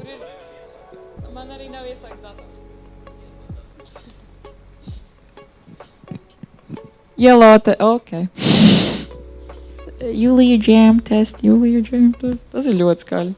Tur ir. Man arī nav ieslēgts dators. Ielāte, ok. Jūlija JAM test, Jūlija JAM test. Tas ir ļoti skaļi.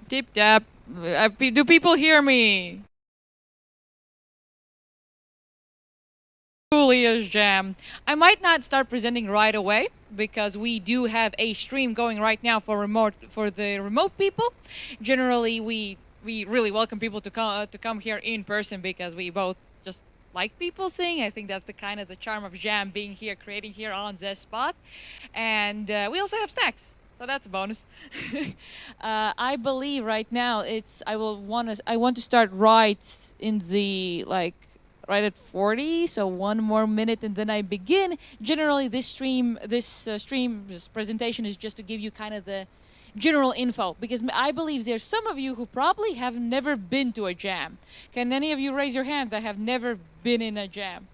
Tip tap. Do people hear me? Jūlijas JAM. I might not start presenting right away because we do have a stream going right now for the remote people. Generally, we really welcome people to come here in person because we both just like people sing. I think that's the kind of the charm of JAM, being here, creating here on the spot. And we also have snacks. So that's a bonus. I believe right now I want to start right in the right at 40, so one more minute and then I begin. Generally, this presentation is just to give you kind of the general info, because I believe there's some of you who probably have never been to a jam. Can any of you raise your hand that have never been in a jam?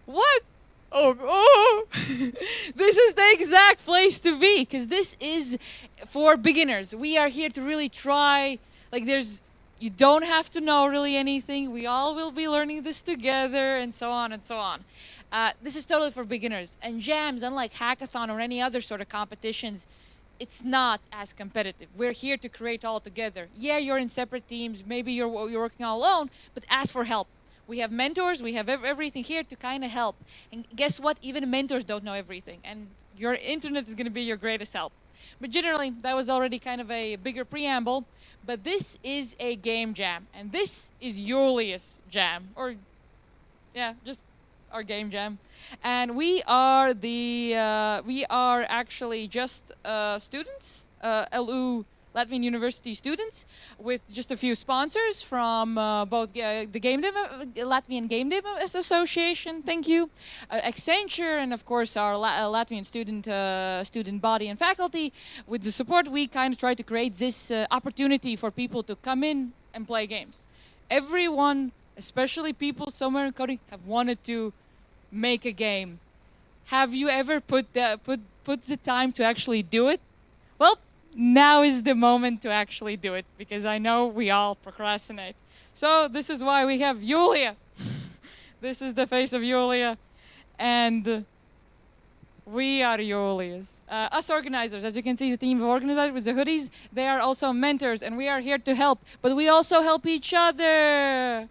What? Oh. This is the exact place to be, because this is for beginners. We are here to really try, you don't have to know really anything. We all will be learning this together and so on and so on. This is totally for beginners. And jams, unlike hackathon or any other sort of competitions, it's not as competitive. We're here to create all together. Yeah, you're in separate teams. Maybe you're working all alone, but ask for help. We have mentors. We have everything here to kind of help. And guess what? Even mentors don't know everything. And your internet is going to be your greatest help. But generally, that was already kind of a bigger preamble. But this is a game jam. And this is Jūlijas JAM. Or, yeah, just our game jam. And we are actually just students, Latvian University students, with just a few sponsors from both the Latvian Gamedev Association, thank you, Accenture, and of course our Latvian student body and faculty. With the support, we kind of try to create this opportunity for people to come in and play games. Everyone, especially people somewhere in coding, have wanted to make a game. Have you ever put the time to actually do it? Well, now is the moment to actually do it, because I know we all procrastinate. So this is why we have Jūlija. This is the face of Jūlija. And we are Jūlijas. Us organizers, as you can see, the team of organizers with the hoodies, they are also mentors, and we are here to help, but we also help each other.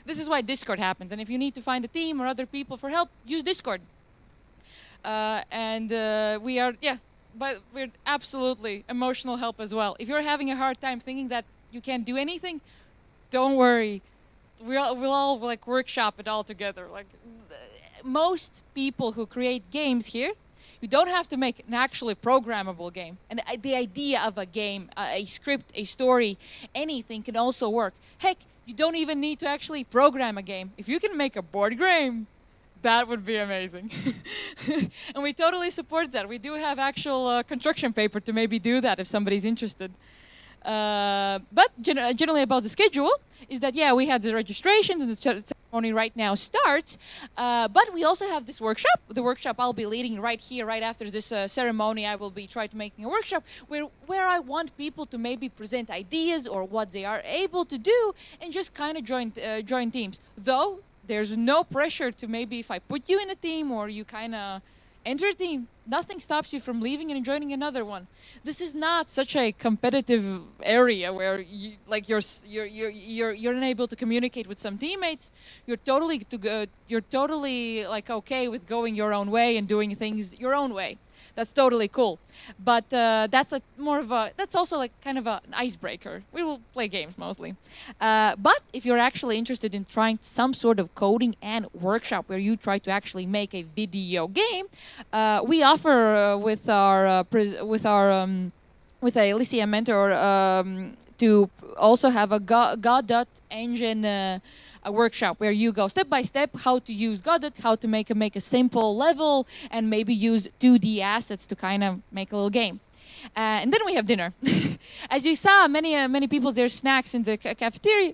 This is why Discord happens, and if you need to find a team or other people for help, use Discord. But we're absolutely emotional help as well. If you're having a hard time thinking that you can't do anything, don't worry. We'll all workshop it all together. Most people who create games here, you don't have to make an actually programmable game. And the idea of a game, a script, a story, anything can also work. Heck, you don't even need to actually program a game. If you can make a board game, that would be amazing. And we totally support that. We do have actual construction paper to maybe do that if somebody's interested. But generally about the schedule is that, yeah, we had the registration and the ceremony right now starts. But we also have this workshop. The workshop I'll be leading right here, right after this ceremony. I will be trying to making a workshop where I want people to maybe present ideas or what they are able to do and just kind of join teams. Though, there's no pressure to maybe if I put you in a team or you kind of enter a team, nothing stops you from leaving and joining another one. This is not such a competitive area where you're unable to communicate with some teammates. You're totally okay with going your own way and doing things your own way. That's totally cool. But that's also kind of an icebreaker. We will play games mostly. But if you're actually interested in trying some sort of coding and workshop where you try to actually make a video game, we offer with a Lyceum mentor to also have a Godot engine a workshop where you go step by step how to use Godot, how to make a simple level, and maybe use 2D assets to kind of make a little game. And then we have dinner. As you saw, many people, there's snacks in the cafeteria.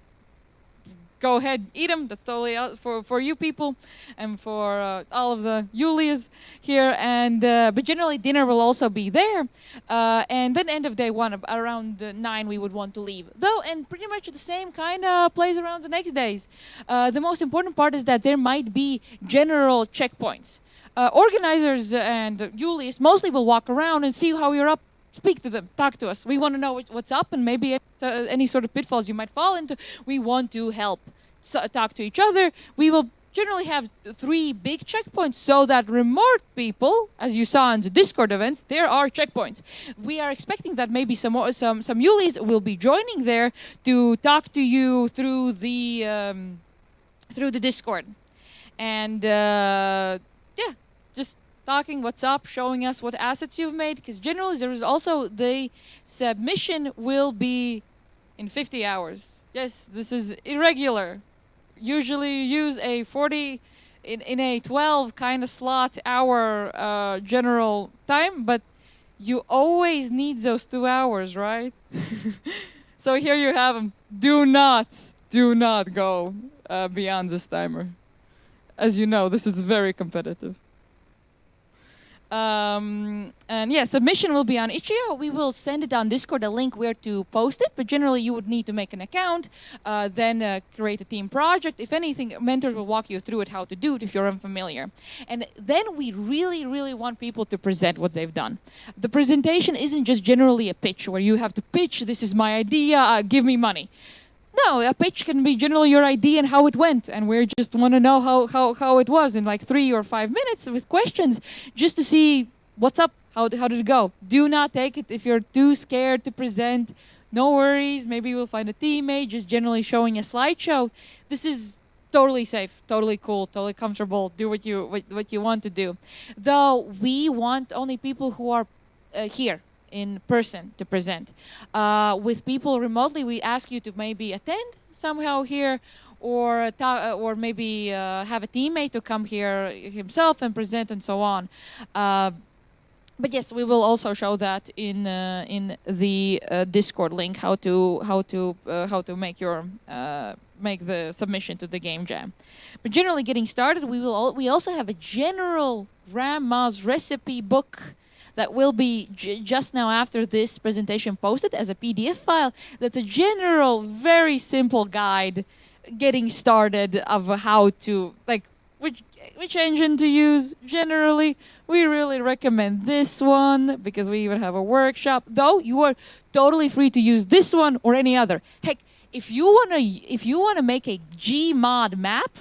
Go ahead, eat them. That's totally for you people and for all of the Jūlijas here. And but generally, dinner will also be there. And then end of day one, around 9, we would want to leave. Though, and pretty much the same kind of plays around the next days. The most important part is that there might be general checkpoints. Organizers and Jūlijas mostly will walk around and see how you're up speak to them, talk to us. We want to know what's up and maybe any sort of pitfalls you might fall into. We want to help. So, talk to each other. We will generally have 3 big checkpoints so that remote people, as you saw in the Discord events, there are checkpoints. We are expecting that maybe some Jūlijas will be joining there to talk to you through the Discord. And yeah, just talking what's up, showing us what assets you've made, because generally there is also the submission will be in 50 hours. Yes, this is irregular. Usually you use a 40 in a 12 kind of slot hour general time, but you always need those 2 hours, right? So here you have them. Do not go beyond this timer. As you know, this is very competitive. And yeah, submission will be on Itch.io. We will send it on Discord, a link where to post it, but generally you would need to make an account, then create a team project. If anything, mentors will walk you through it, how to do it if you're unfamiliar. And then we really, really want people to present what they've done. The presentation isn't just generally a pitch where you have to pitch, this is my idea, give me money. No, a pitch can be generally your idea and how it went, and we just want to know how it was in like 3 or 5 minutes with questions, just to see what's up, how did it go. Do not take it if you're too scared to present. No worries, maybe we'll find a teammate, just generally showing a slideshow. This is totally safe, totally cool, totally comfortable. Do what you want to do. Though we want only people who are here in person to present. With people remotely, we ask you to maybe attend somehow here, or maybe have a teammate to come here himself and present and so on. But yes, we will also show that in the Discord link how to make the submission to the game jam. But generally, getting started, we also have a general grandma's recipe book that will be just now after this presentation posted as a PDF file. That's a general, very simple guide getting started of how to, like, which engine to use. Generally, we really recommend this one because we even have a workshop. Though you are totally free to use this one or any other. Heck, if you wanna make a Gmod map,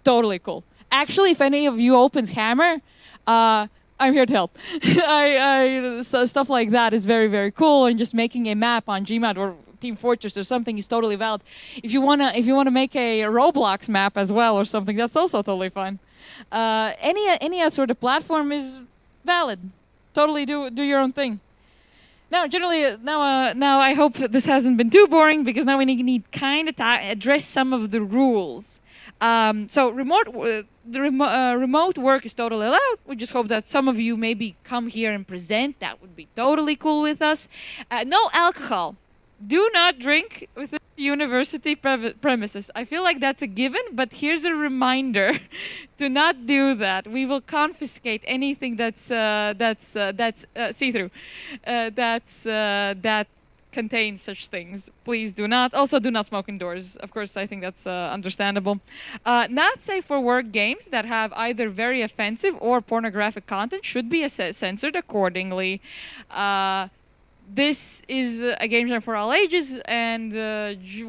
totally cool. Actually, if any of you opens Hammer, I'm here to help. So stuff like that is very, very cool, and just making a map on Gmod or Team Fortress or something is totally valid. If you wanna make a Roblox map as well or something, that's also totally fine. Any sort of platform is valid. Totally do your own thing. Now, generally, now I hope this hasn't been too boring, because now we need kind of address some of the rules. So remote work is totally allowed. We just hope that some of you maybe come here and present. That would be totally cool with us. No alcohol. Do not drink within university premises. I feel like that's a given, but here's a reminder: do not do that. We will confiscate anything that's see-through, that contains such things. Please do not. Also, do not smoke indoors. Of course, I think that's understandable. Not safe for work games that have either very offensive or pornographic content should be censored accordingly. This is a game jam for all ages, and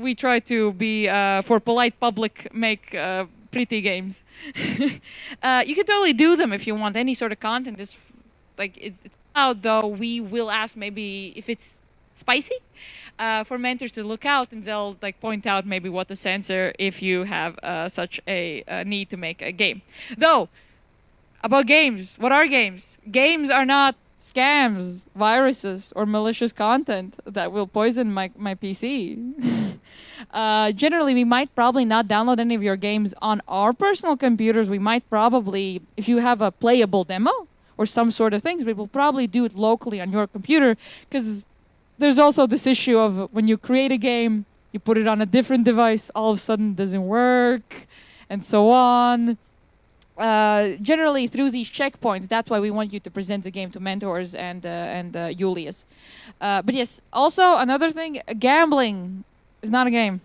we try to be, for polite public, make pretty games. You can totally do them if you want. Any sort of content is it's out, though we will ask maybe if it's spicy for mentors to look out, and they'll point out maybe what to censor if you have such a need to make a game. Though, about games, what are games? Games are not scams, viruses, or malicious content that will poison my PC. Generally, we might probably not download any of your games on our personal computers. We might probably, if you have a playable demo or some sort of things, we will probably do it locally on your computer, because there's also this issue of when you create a game, you put it on a different device, all of a sudden it doesn't work, and so on. Generally, through these checkpoints, that's why we want you to present the game to mentors and Jūlijas. But yes, also another thing, gambling is not a game.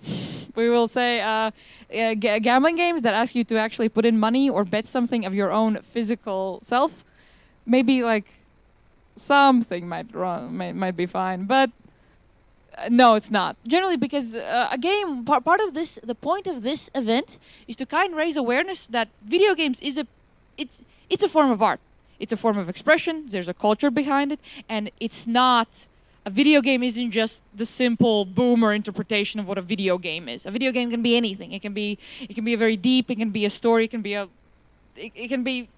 We will say gambling games that ask you to actually put in money or bet something of your own physical self, maybe something might be fine, but no, it's not. Generally, because a game, part of this, the point of this event is to kind of raise awareness that video games is it's a form of art. It's a form of expression. There's a culture behind it, and it's not. A video game isn't just the simple boomer interpretation of what a video game is. A video game can be anything. It can be a very deep. It can be a story. It can be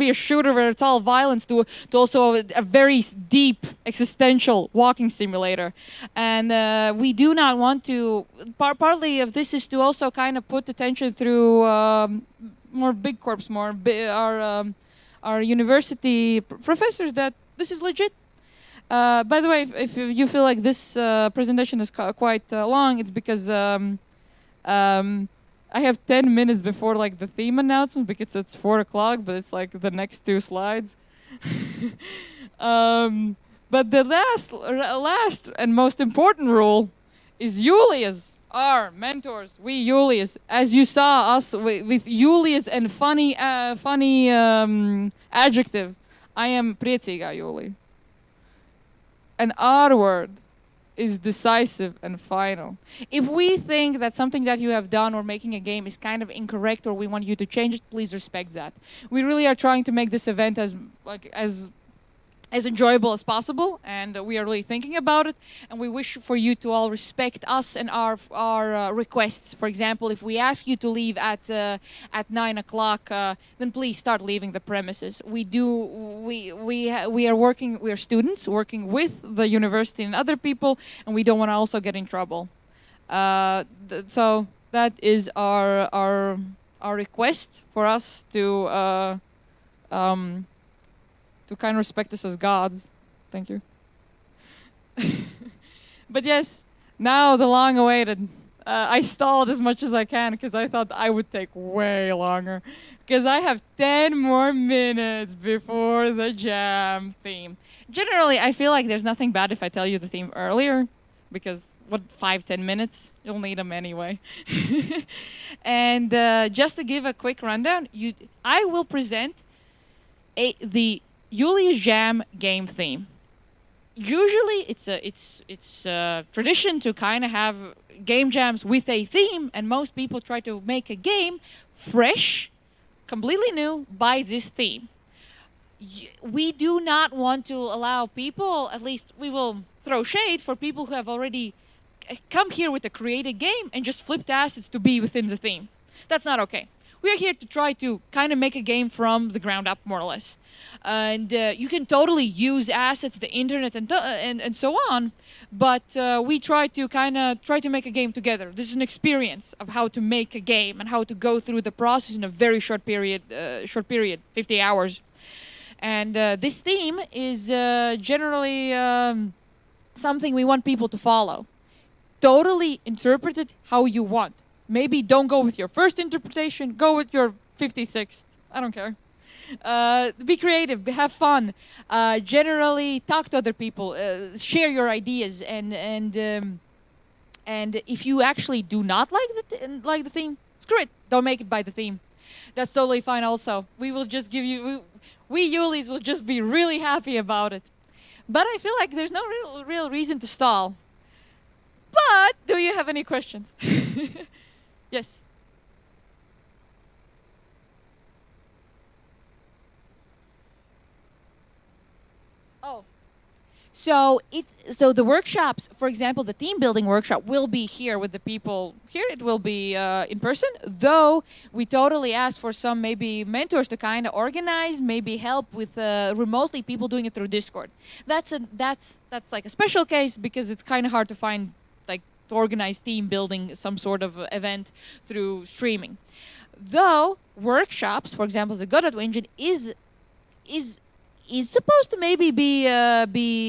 a shooter where it's all violence to also a very deep existential walking simulator. And we do not want to, partly of this is to also kind of put attention through more big corps, our university professors that this is legit. By the way, if you feel like this presentation is quite long, it's because I have 10 minutes before like the theme announcement because it's 4 o'clock, but it's like the next 2 slides. But the last and most important rule is Jūlijas, our mentors, we Jūlijas. As you saw us with Jūlijas and funny adjective, I am priecīgā Jūlija. And our word is decisive and final. If we think that something that you have done or making a game is kind of incorrect or we want you to change it, please respect that. We really are trying to make this event as enjoyable as possible, and we are really thinking about it, and we wish for you to all respect us and our requests. For example, if we ask you to leave at 9 o'clock, then please start leaving the premises. We are students working with the university and other people, and we don't want to also get in trouble. So that is our request for us to kind of respect us as gods. Thank you. But yes, now the long-awaited. I stalled as much as I can because I thought I would take way longer. Because I have 10 more minutes before the jam theme. Generally, I feel like there's nothing bad if I tell you the theme earlier. Because, 5-10 minutes? You'll need them anyway. And just to give a quick rundown, I will present the Jūlijas JAM game theme. Usually, it's a tradition to kind of have game jams with a theme, and most people try to make a game fresh, completely new by this theme. We do not want to allow people, at least we will throw shade for people who have already come here with a created game and just flipped assets to be within the theme. That's not okay. We are here to try to kind of make a game from the ground up, more or less. And you can totally use assets, the internet, and so on. But we try to make a game together. This is an experience of how to make a game and how to go through the process in a very short period, 50 hours. And this theme is generally something we want people to follow. Totally interpret it how you want. Maybe don't go with your first interpretation. Go with your 56th. I don't care. Be creative. Have fun. Generally, talk to other people. Share your ideas. And if you actually do not like the theme, screw it. Don't make it by the theme. That's totally fine. Also, we will just give you. We Jūlijas will just be really happy about it. But I feel like there's no real reason to stall. But do you have any questions? Yes. Oh. So the workshops, for example, the team building workshop will be here with the people. Here it will be in person, though we totally ask for some maybe mentors to kind of organize, maybe help with remotely people doing it through Discord. That's like a special case because it's kind of hard to find to organize team building, some sort of event through streaming. Though workshops, for example, the Godot engine is supposed to maybe be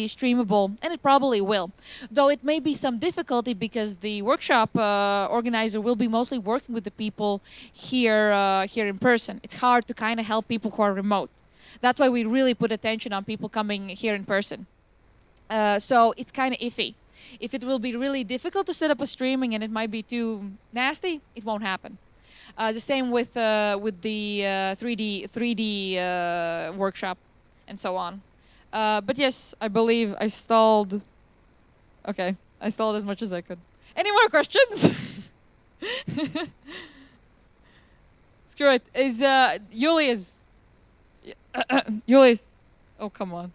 streamable, and it probably will. Though it may be some difficulty because the workshop organizer will be mostly working with the people here in person. It's hard to kind of help people who are remote. That's why we really put attention on people coming here in person. So it's kind of iffy. If it will be really difficult to set up a streaming and it might be too nasty, it won't happen. The same with the 3D workshop and so on. But yes, I believe I stalled. Okay, I stalled as much as I could. Any more questions? Screw it. Is Jūlijas? Jūlijas. Oh, come on.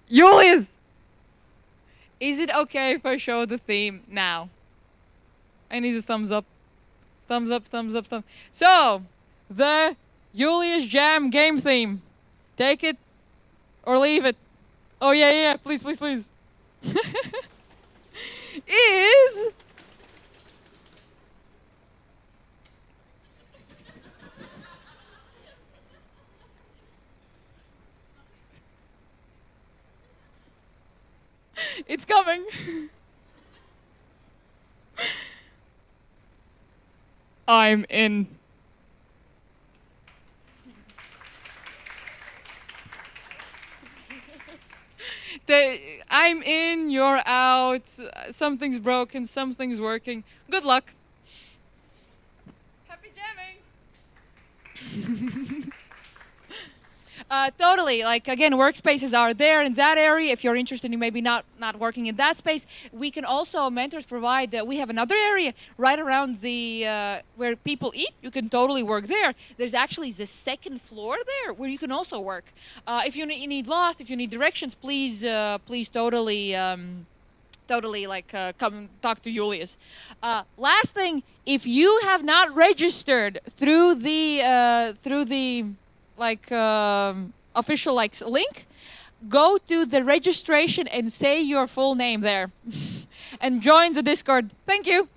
Jūlijas. Is it okay if I show the theme now? I need a thumbs up. Thumbs up, thumbs up, thumbs. So, the Jūlijas JAM game theme. Take it or leave it. Oh, yeah, please, please, please. Is... It's coming. I'm in. I'm in, you're out, something's broken, something's working. Good luck. Happy jamming. Totally. Like, again, workspaces are there in that area. If you're interested in maybe not working in that space, we can also, mentors provide, we have another area right around the, where people eat. You can totally work there. There's actually the second floor there where you can also work. If you need lost, if you need directions, please totally, come talk to Jūlijas. Last thing, if you have not registered through the official link, go to the registration and say your full name there and join the Discord. Thank you.